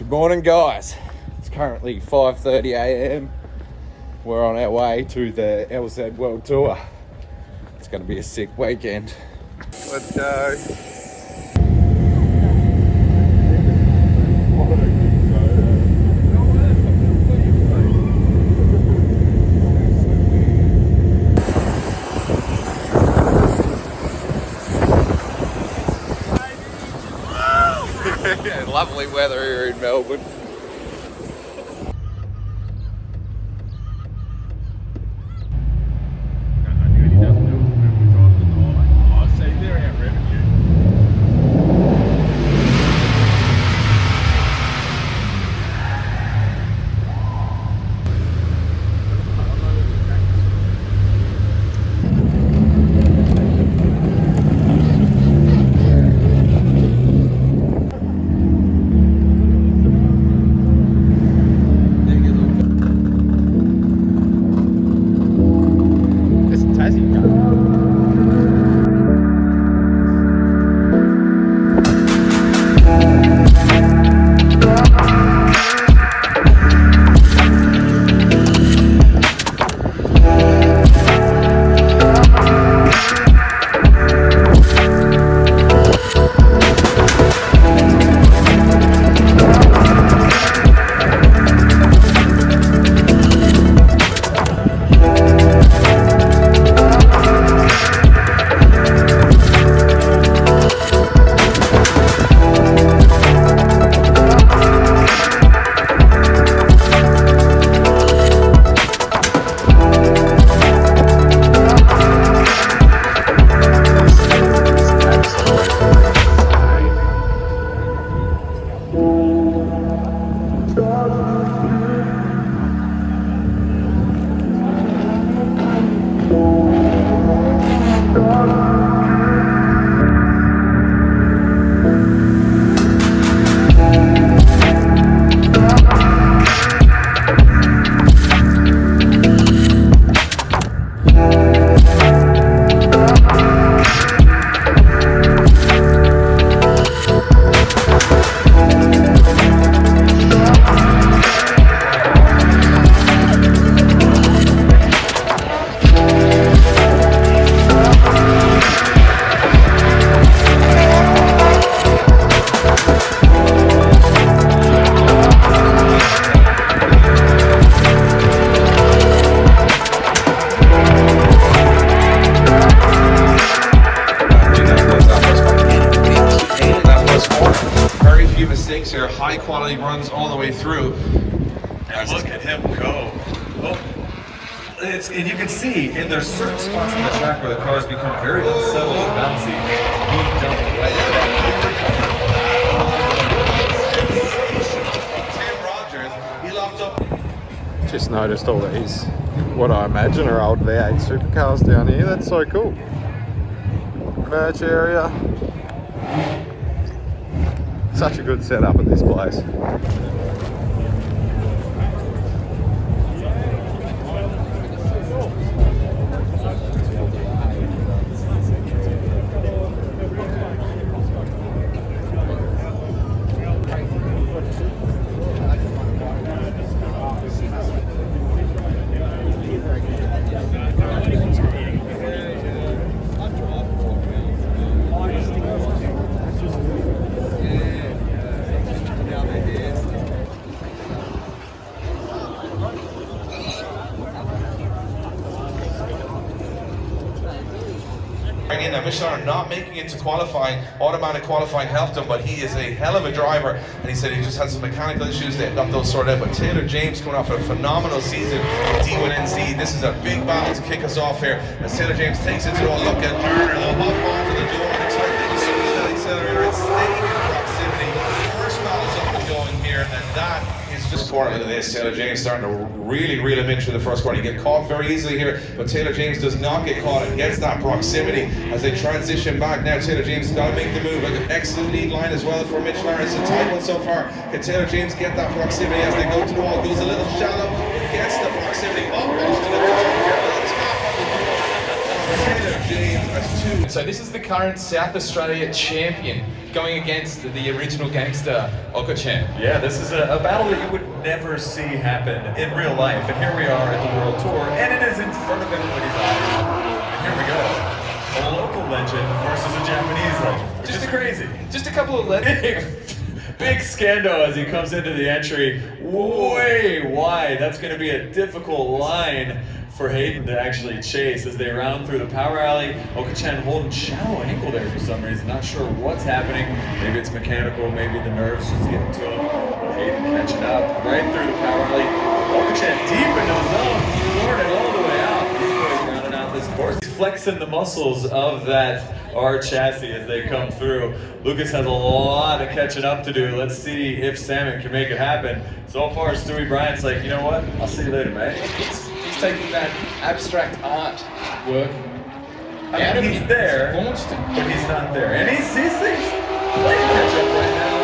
Good morning, guys. It's currently 5:30 a.m. We're on our way to the LZ World Tour. It's going to be a sick weekend. Let's go. Lovely weather here in Melbourne. Here, high quality runs all the way through. And look at him go. Oh. And you can see, and there's certain spots on the track where the cars become very unsettled and bouncy. He jumped right at that. Tim Rogers, he locked up. Just noticed all these, what I imagine are old V8 supercars down here. That's so cool. Merch area. Such a good setup at this place. Now, Michelin not making it to qualifying, automatic qualifying helped him, but he is a hell of a driver, and he said he just had some mechanical issues that got those sorted out. But Taylor James coming off a phenomenal season at D1NC. This is a big battle to kick us off here as Taylor James takes it to a look at Turner. They'll hop onto the door and expecting to see that accelerator and stay in proximity. First battle's up and going here, and that is just quarter of this. Taylor James starting to really reel him in through the first quarter. You get caught very easily here, but Taylor James does not get caught and gets that proximity as they transition back. Now Taylor James has got to make the move. Like an excellent lead line as well for Mitch Lawrence. A tight one so far. Can Taylor James get that proximity as they go to the wall? Goes a little shallow, gets the proximity up to the top here. A little tap on the door. Taylor James has two. So this is the current South Australia champion going against the original gangster, Okachan. Yeah, this is a battle that you would never see happen in real life. And here we are at the World Tour, and it is in front of everybody's eyes. And here we go. A local legend versus a Japanese legend. Which is crazy. Just a couple of legends. Big Scando as he comes into the entry, way wide. That's going to be a difficult line for Hayden to actually chase as they round through the power alley. Okachan holding shallow ankle there for some reason. Not sure what's happening. Maybe it's mechanical, maybe the nerves just getting to him. But Hayden catching up right through the power alley. Okachan deep into the zone, flooring it all the way out. These boys rounding out this course. He's flexing the muscles of that R chassis as they come through. Lucas has a lot of catching up to do. Let's see if Salmon can make it happen. So far, Stewie Bryant's like, you know what? I'll see you later, mate. He's taking that abstract art work. I mean, he's there, launched it. but he's not there. And he's playing catch up right now.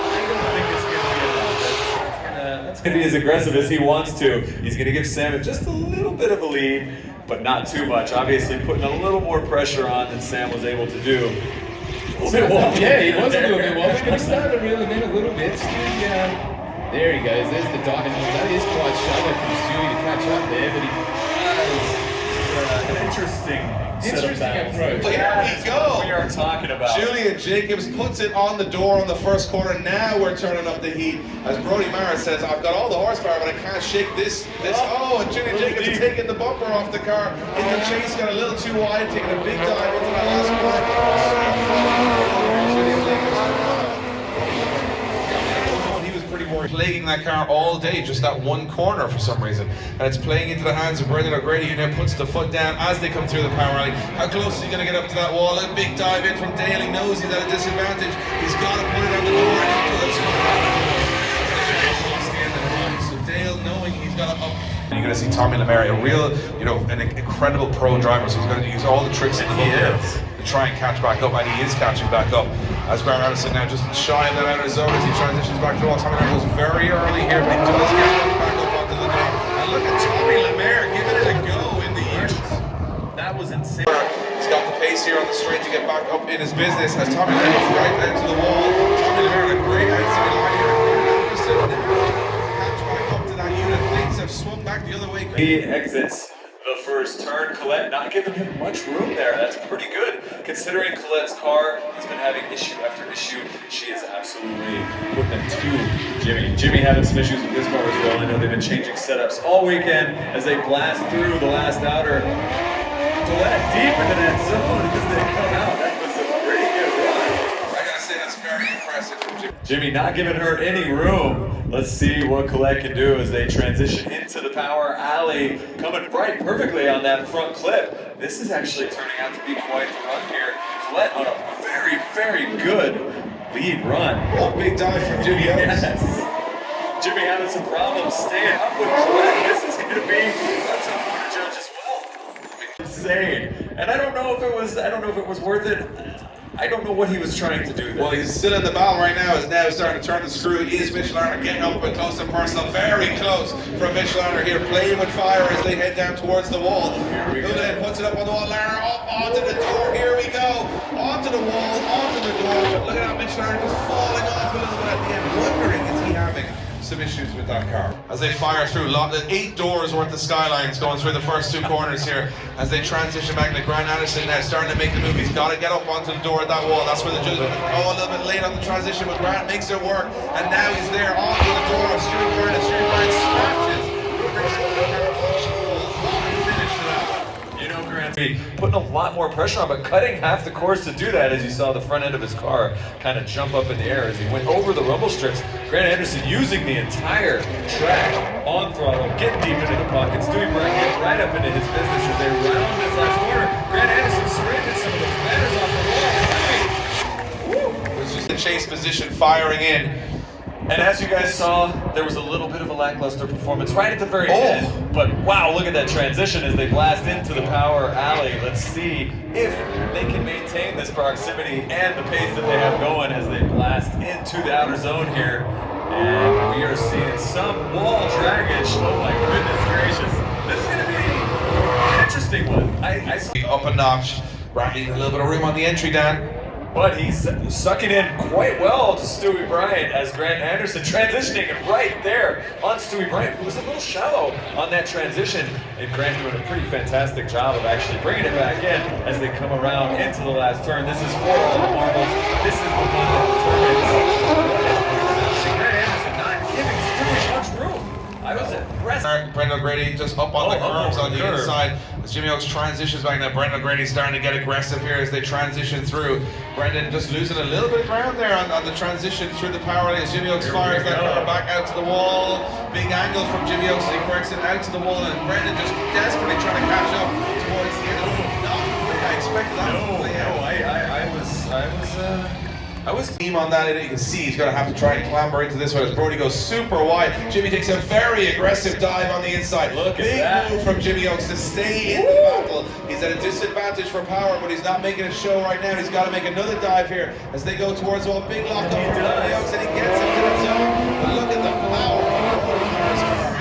I don't think it's going to be enough. That's going to be as aggressive as he wants to. He's going to give Salmon just a little bit of a lead, but not too much. Obviously, putting a little more pressure on than Sam was able to do. A little bit wobbly. Yeah, he was a little bit wobbly, but he started reeling in a little bit. Stewie, there he goes. There's the dive. That is quite shallow from Stewie to catch up there, but he an interesting approach. Here we go. We are talking about. Julian Jacobs puts it on the door on the first corner. Now we're turning up the heat. As Brody Mara says, I've got all the horsepower, but I can't shake this. And Julian Jacobs taking the bumper off the car. In the chase, got a little too wide, taking a big dive into that last corner. Julian Jacobs. He was pretty worried. Plaguing that car all day, just that one corner for some reason. And it's playing into the hands of Brendan O'Grady, who now puts the foot down as they come through the power alley. How close is he going to get up to that wall? A big dive in from Dale. He knows he's at a disadvantage. He's got to put it on the door and into it. So Dale, knowing he's got to up. You're going to see Tommy Lemaire, a real, an incredible pro driver. So he's going to use all the tricks in the book here to try and catch back up, and he is catching back up. As Grant Anderson now just shy of that outer zone as he transitions back to the wall. Tommy Lemaire goes very early here, but he does get back up onto the door. And look at Tommy Lemaire giving it a go in the ears. That was insane. He's got the pace here on the straight to get back up in his business as Tommy Lemaire goes right out to the wall. Tommy Lemaire on a great outside line here. Anderson catch back up to that unit. Things have swung back the other way. He exits the first turn. Colette not giving him much room there. That's pretty good. Considering Colette's car has been having issue after issue, she is absolutely putting it to Jimmy. Jimmy having some issues with his car as well. I know they've been changing setups all weekend as they blast through the last outer. Colette deep into that zone as they come out. That was a pretty good run. I gotta say that's very impressive from Jimmy. Jimmy not giving her any room. Let's see what Colette can do as they transition into the power alley. Coming right perfectly on that front clip. This is actually turning out to be quite the run here. Colette on a very, very good lead run. Oh, big dive from Jimmy Evans. Yes. Jimmy having some problems staying up with Colette. This is going to be a tough one to judge as well. Insane. And I don't know if it was worth it. I don't know what he was trying to do there. Well, he's still in the battle right now. Is now starting to turn the screw. Is Mitch Lerner getting up and close and personal? Very close from Mitch Lerner here, playing with fire as they head down towards the wall. Houlihan puts it up on the wall. Lerner up onto the door. Here we go. Onto the wall, onto the door. Look at that, Mitch Lerner just falling off a little bit at the end. Wondering, is he having some issues with that car? As they fire through 8 doors worth of skylines going through the first 2 corners here as they transition back to Grant Anderson now starting to make the move. He's got to get up onto the door at that wall. That's where the judges a little bit late on the transition, but Grant makes it work, and now he's there onto the door of Stuart Byrne, and Stuart Byrne smashes. Putting a lot more pressure on, but cutting half the course to do that, as you saw the front end of his car kind of jump up in the air as he went over the rumble strips. Grant Anderson using the entire track on throttle, getting deep into the pocket. Stewie Bryant getting right up into his business as they round this last corner. Grant Anderson surrendered some of those banners off the wall. Woo! It's just a chase position firing in. And as you guys saw, there was a little bit of a lackluster performance right at the very end. But wow, look at that transition as they blast into the power alley. Let's see if they can maintain this proximity and the pace that they have going as they blast into the outer zone here. And we are seeing some wall draggage. Oh my goodness gracious. This is going to be an interesting one. I see Up a notch. Bradley, a little bit of room on the entry, Dan. But he's sucking in quite well to Stewie Bryant as Grant Anderson transitioning right there on Stewie Bryant, who was a little shallow on that transition. And Grant doing a pretty fantastic job of actually bringing it back in as they come around into the last turn. This is for all the marbles. This is the one that determines. Grant Anderson not giving Stewie much room. I was impressed. Brendan O'Grady just up on the curves on the inside. As Jimmy Oaks transitions back now, Brendan O'Grady starting to get aggressive here as they transition through. Brendan just losing a little bit of ground there on the transition through the power lane as Jimmy Oaks fires that car back out to the wall. Big angle from Jimmy Oaks as he corrects it out to the wall, and Brendan just desperately trying to catch up towards the end. Not the way I expected that to play out. I was team on that, and you can see he's going to have to try and clamber into this one as Brody goes super wide. Jimmy takes a very aggressive dive on the inside. Look at Big that. move from Jimmy Oaks to stay in the battle. He's at a disadvantage for power, but he's not making a show right now. He's got to make another dive here as they go towards the wall. Big lock up for Jimmy Oaks, and he gets into the zone. But look at the power of Brody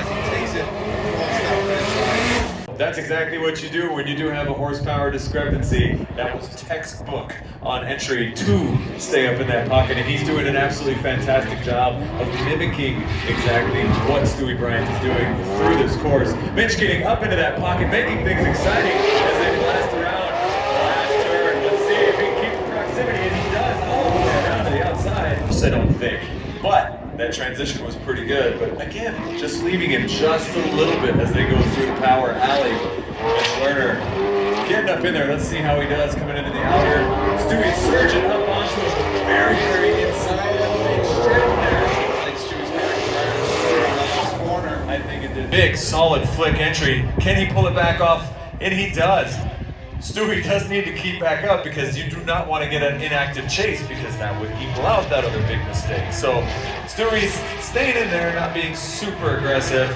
as he takes it across that finish line. That's exactly what you do when you do have a horsepower discrepancy. That was textbook on entry to stay up in that pocket, and he's doing an absolutely fantastic job of mimicking exactly what Stewie Bryant is doing through this course. Mitch getting up into that pocket, making things exciting as they blast around the last turn. Let's see if he can keep the proximity, and he does all the way around to the outside. I don't think, but that transition was pretty good, but again, just leaving him just a little bit as they go through the power alley. Mitch Lerner getting up in there. Let's see how he does coming into the outer. Stewie surging up onto him. Very, very inside. I think Stewie's going to corner. I think it did. Big, solid flick entry. Can he pull it back off? And he does. Stewie does need to keep back up because you do not want to get an inactive chase because that would equal out that other big mistake. So Stewie's staying in there, not being super aggressive.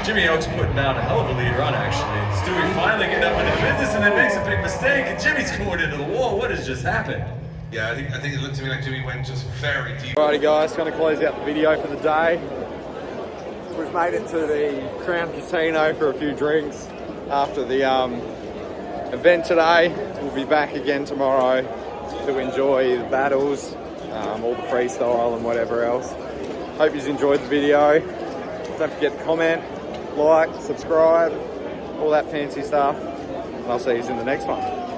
Jimmy Oaks putting down a hell of a lead run, actually. Stewie finally getting up into the business and then makes a big mistake, and Jimmy's going into the wall. What has just happened? Yeah, I think it looked to me like Jimmy went just very deep. Alrighty guys, going to close out the video for the day. We've made it to the Crown Casino for a few drinks after the event today. We'll be back again tomorrow to enjoy the battles, all the freestyle and whatever else. Hope you enjoyed the video. Don't forget to comment, like, subscribe, all that fancy stuff. And I'll see you in the next one.